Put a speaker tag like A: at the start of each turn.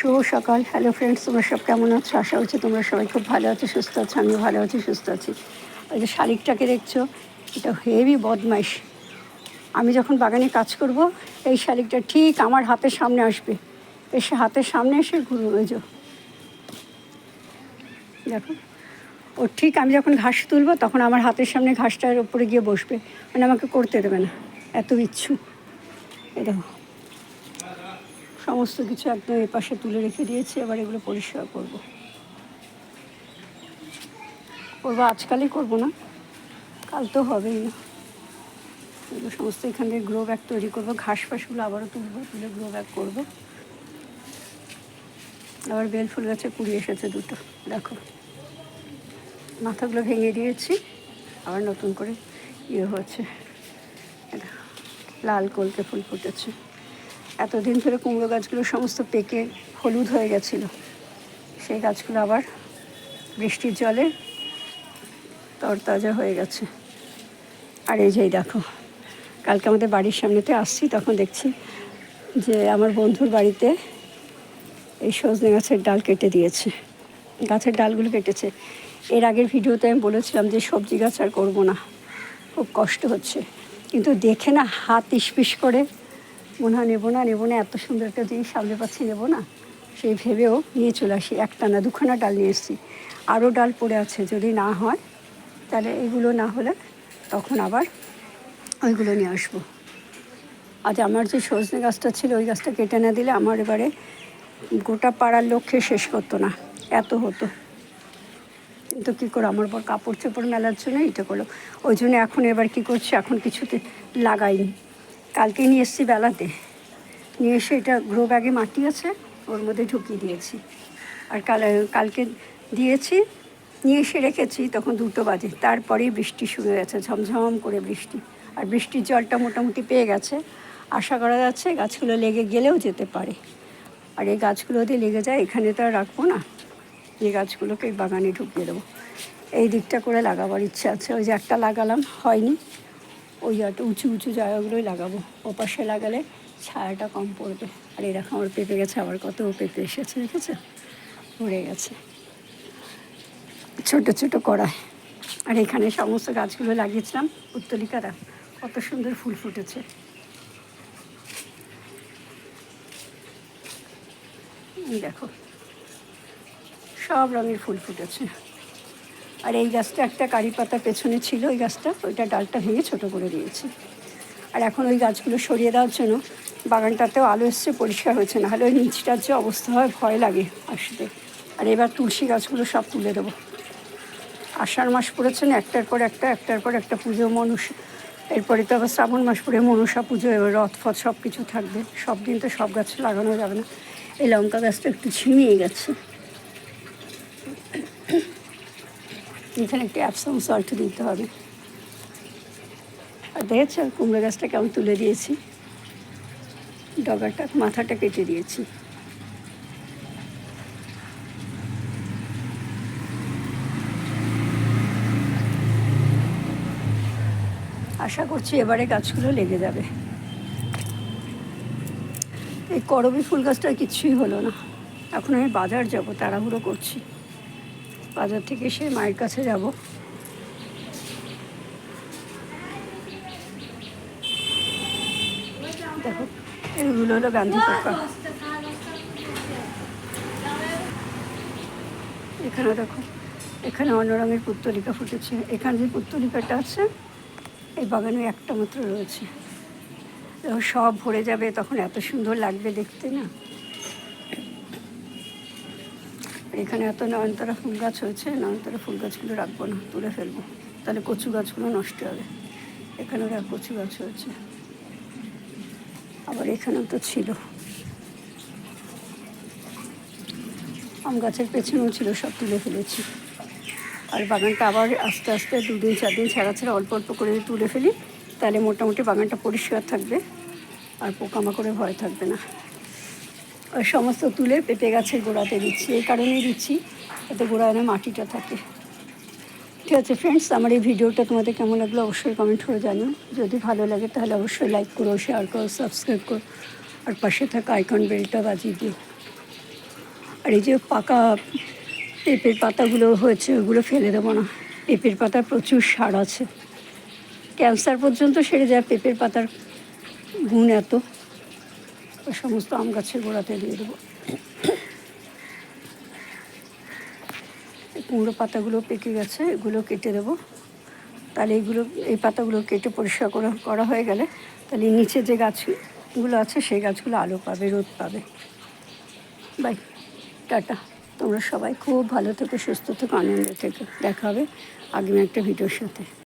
A: শুভ সকাল। Hello friends, তোমরা সব কেমন আছো? আশা করছি তোমরা সবাই খুব ভালো আছো, সুস্থ আছো। আমিও ভালো আছি, সুস্থ আছি। ওই যে শালিকটাকে দেখছো, এটা হেভি বদমাইশ। আমি যখন বাগানে কাজ করব, এই শালিকটা ঠিক আমার হাতের সামনে আসবে, এসে হাতের সামনে এসে ঘুরবে। দেখো, ও ঠিক আমি যখন ঘাস তুলবো তখন আমার হাতের সামনে ঘাসটার উপরে গিয়ে বসবে, মানে আমাকে করতে দেবে না, এত ইচ্ছু। এই দেখো, সমস্ত কিছু একদম এ পাশে তুলে রেখে দিয়েছি। এবার এগুলো পরিষ্কার করবো। আজকালই করবো না, কাল তো হবেই না। এগুলো সমস্ত এখান থেকে গ্রো ব্যাগ তৈরি করবো। ঘাস ফাঁসগুলো আবারও তুলবো, তুলে গ্রো ব্যাগ করবো। আবার বেল ফুল গাছে কুড়ি এসেছে দুটো, দেখো। মাথাগুলো ভেঙে দিয়েছি, আবার নতুন করে ইয়ে হচ্ছে। লাল কলকে ফুল ফুটেছে। এতদিন ধরে কুমড়ো গাছগুলো সমস্ত পেকে হলুদ হয়ে গেছিলো, সেই গাছগুলো আবার বৃষ্টির জলে তরতাজা হয়ে গেছে। আর এই যে দেখো, কালকে আমাদের বাড়ির সামনেতে আসছি, তখন দেখছি যে আমার বন্ধুর বাড়িতে এই সজনে গাছের ডাল কেটে দিয়েছে। গাছের ডালগুলো কেটেছে। এর আগের ভিডিওতে আমি বলেছিলাম যে সবজি গাছ আর করবো না, খুব কষ্ট হচ্ছে। কিন্তু দেখে না হাত ইস্পিস করে মনে হয় নেবো না, এত সুন্দর একটা জিনিস সামনে পাচ্ছি, নেবো না, সেই ভেবেও নিয়ে চলে আসি। একটা না, দুখানা ডাল নিয়ে এসেছি। আরও ডাল পড়ে আছে, যদি না হয় তাহলে এগুলো না হলে তখন আবার ওইগুলো নিয়ে আসবো। আজ আমার যে সজনে গাছটা ছিল, ওই গাছটা কেটে না দিলে আমার এবারে গোটা পাড়ার লক্ষ্যে শেষ করতো না, এত হতো। কিন্তু কী করো, আমার পর কাপড় চোপড় মেলার জন্য এটা করলো। ওই জন্য এখন এবার কী করছি, এখন কিছুতে লাগাইনি। কালকে নিয়ে এসেছি বেলাতে, নিয়ে এসে এটা গ্রো ব্যাগে মাটি আছে, ওর মধ্যে ঢুকিয়ে দিয়েছি। আর কালকে দিয়েছি, নিয়ে এসে রেখেছি, তখন 2টো বাজে। তারপরেই বৃষ্টি শুরু হয়েছে, ঝমঝম করে বৃষ্টি। আর বৃষ্টির জলটা মোটামুটি পেয়ে গেছে, আশা করা যাচ্ছে গাছগুলো লেগে গেলেও যেতে পারে। আর এই গাছগুলো যদি লেগে যায়, এখানে তো আর রাখবো না, এই গাছগুলোকে বাগানে ঢুকিয়ে দেবো। এই দিকটা করে লাগাবার ইচ্ছা আছে। ওই যে একটা লাগালাম, হয়নি, ওই একটা উঁচু উঁচু জায়গাগুলোই লাগাবো। ওপাশে লাগালে ছায়াটা কম পড়বে। আর এই দেখো, আমার পেঁপে গেছে, আবার কত পেঁপে এসেছে, দেখেছো, ভরে গেছে ছোট ছোট কড়ায়। আর এখানে সমস্ত গাছগুলো লাগিয়েছিলাম, পুত্তলিকারা, কত সুন্দর ফুল ফুটেছে। দেখো, সব রঙের ফুল ফুটেছে। আর এই গাছটা একটা কারি পাতা পেছনে ছিল, ওই গাছটা, ওইটা ডালটা ভেঙে ছোট করে দিয়েছি। আর এখন ওই গাছগুলো সরিয়ে দেওয়ার জন্য বাগানটাতেও আলো এসছে, পরিষ্কার হয়েছে। না হলে ওই নিচটার যে অবস্থা হয়, ভয় লাগে আসতে। আর এবার তুলসী গাছগুলো সব তুলে দেবো। আষাঢ় মাস পড়েছে না, একটার পর একটা পুজো, এরপরে তো আবার শ্রাবণ মাস পড়ে মনসা পুজো, এবার রথ ফথ সব কিছু থাকবে। সব দিন তো সব গাছ লাগানো যাবে না। এই লঙ্কা গাছটা একটু ঝিমিয়ে গেছে, এখানে একটু অ্যাপসম সল্ট দিতে হবে। আর দেখেছো কুমড়ো গাছটা কেমন তুলে দিয়েছি, ডগাটা, মাথাটা কেটে দিয়েছি। আশা করছি এবারে গাছগুলো লেগে যাবে। এই করবী ফুল গাছটার কিছুই হলো না। এখন আমি বাজার যাব, তাড়াহুড়ো করছি। বাজার থেকে এসে মায়ের কাছে যাব। দেখো, এগুলো হলো গান্ধী পোকা। এখানে দেখো, এখানে অন্য রঙের পুত্তলিকা ফুটেছে। এখানে যে পুত্তলিকাটা আছে, এই বাগানে একটা মাত্র রয়েছে। যখন সব ভরে যাবে তখন এত সুন্দর লাগবে দেখতে না। এখানে এত নয়নতারা ফুল গাছ হয়েছে, নয়নতারা ফুল গাছগুলো রাখবো না, তুলে ফেলবো, তাহলে কচু গাছগুলো নষ্ট হবে। এখানেও এক কচু গাছ হয়েছে, আবার এখানেও তো ছিল, আম গাছের পেছনেও ছিল, সব তুলে ফেলেছি। আর বাগানটা আবার আস্তে আস্তে 2 দিন 4 দিন ছাড়া ছাড়া অল্প অল্প করে তুলে ফেলি, তাহলে মোটামুটি বাগানটা পরিষ্কার থাকবে, আর পোকামাকড়ে ভয় থাকবে না। আর সমস্ত তুলে পেঁপে গাছের গোড়াতে দিচ্ছি, এই কারণেই দিচ্ছি যাতে গোড়ায় মাটিটা থাকে। ঠিক আছে ফ্রেন্ডস, আমার এই ভিডিওটা তোমাদের কেমন লাগলো অবশ্যই কমেন্ট করে জানিও। যদি ভালো লাগে তাহলে অবশ্যই লাইক করো, শেয়ার করো, সাবস্ক্রাইব করো, আর পাশে থাকা আইকন বেলটা বাজিয়ে দিও। আর এই যে পাকা পেঁপের পাতাগুলো হয়েছে ওগুলো ফেলে দেবো না। পেঁপের পাতার প্রচুর সার আছে, ক্যান্সার পর্যন্ত সেরে যায় পেঁপের পাতার গুণ এত। ওই সমস্ত আম গাছের গোড়াতে দিয়ে দেবো। কুমড়ো পাতাগুলো পেকে গেছে, এগুলো কেটে দেবো। তাহলে এই পাতাগুলো কেটে পরিষ্কার করা হয়ে গেলে তাহলে নিচে যে গাছগুলো আছে সেই গাছগুলো আলো পাবে, রোদ পাবে। Bye, tata. তোমরা সবাই খুব ভালো থেকো, সুস্থ থেকো, আনন্দে থেকো। দেখা হবে আগামী একটা ভিডিওর সাথে।